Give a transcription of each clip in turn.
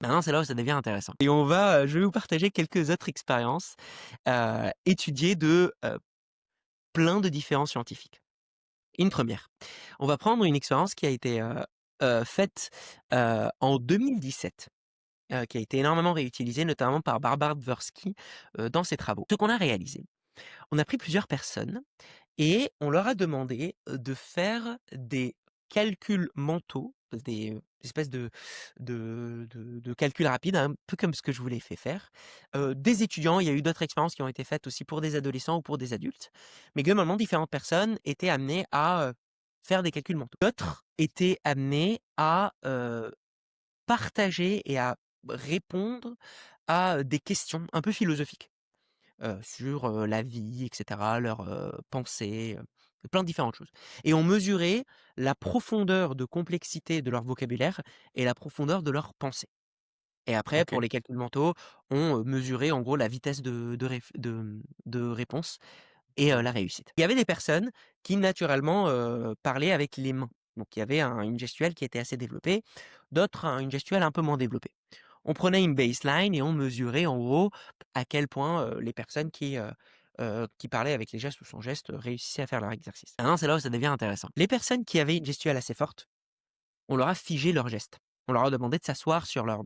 Maintenant, c'est là où ça devient intéressant et je vais vous partager quelques autres expériences, étudiées de, plein de différents scientifiques. Une première, on va prendre une expérience qui a été, faite, en 2017, qui a été énormément réutilisée, notamment par Barbara Dvorsky, dans ses travaux. Ce qu'on a réalisé, on a pris plusieurs personnes et on leur a demandé, de faire des calculs mentaux, des, espèces de calculs rapides, un peu comme ce que je vous l'ai fait faire. Des étudiants, il y a eu d'autres expériences qui ont été faites aussi pour des adolescents ou pour des adultes, mais globalement différentes personnes étaient amenées à, faire des calculs mentaux. D'autres étaient amenées à, partager et à répondre à, des questions un peu philosophiques. Sur, la vie et cetera, leurs, pensées, plein de différentes choses et on mesurait la profondeur de complexité de leur vocabulaire et la profondeur de leurs pensées et après pour OK, les calculs mentaux, on, mesurait en gros la vitesse de réponse et la réussite. Il y avait des personnes qui naturellement, parlaient avec les mains. Donc il y avait une gestuelle qui était assez développée, d'autres une gestuelle un peu moins développée. On prenait une baseline et on mesurait en gros à quel point, les personnes qui parlaient avec les gestes ou sans gestes, réussissaient à faire leur exercice. Maintenant, c'est là où ça devient intéressant. Les personnes qui avaient une gestuelle assez forte, on leur a figé leurs gestes. On leur a demandé de s'asseoir sur leurs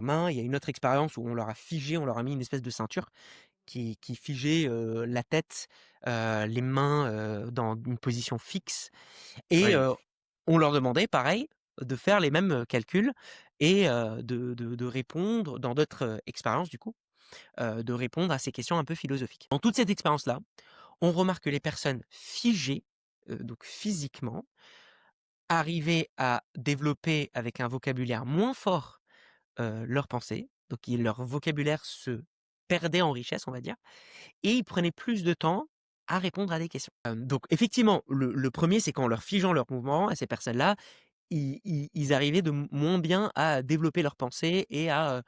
mains. Il y a une autre expérience où on leur a figé, on leur a mis une espèce de ceinture qui figeait, la tête, les mains, dans une position fixe et oui, on leur demandait pareil, de faire les mêmes, calculs et de répondre dans d'autres, expériences du coup, de répondre à ces questions un peu philosophiques. Dans toute cette expérience-là, on remarque que les personnes figées, donc physiquement, arrivaient à développer avec un vocabulaire moins fort, leurs pensées, donc leur vocabulaire se perdait en richesse, on va dire et ils prenaient plus de temps à répondre à des questions. Donc effectivement, le 1er, c'est qu'en leur figeant leurs mouvements à ces personnes-là, ils arrivaient de moins bien à développer leurs pensées et à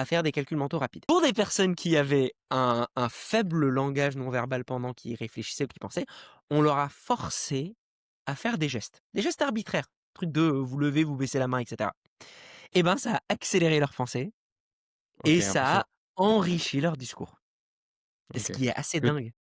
faire des calculs mentaux rapides. Pour des personnes qui avaient un faible langage non verbal pendant qu'ils réfléchissaient ou qu'ils pensaient, on leur a forcé à faire des gestes arbitraires, truc de, vous levez, vous baissez la main et cetera et ben, ça a accéléré leurs pensées et OK, ça impressionnant. a enrichi leur discours. Ce OK. qui est assez Le dingue.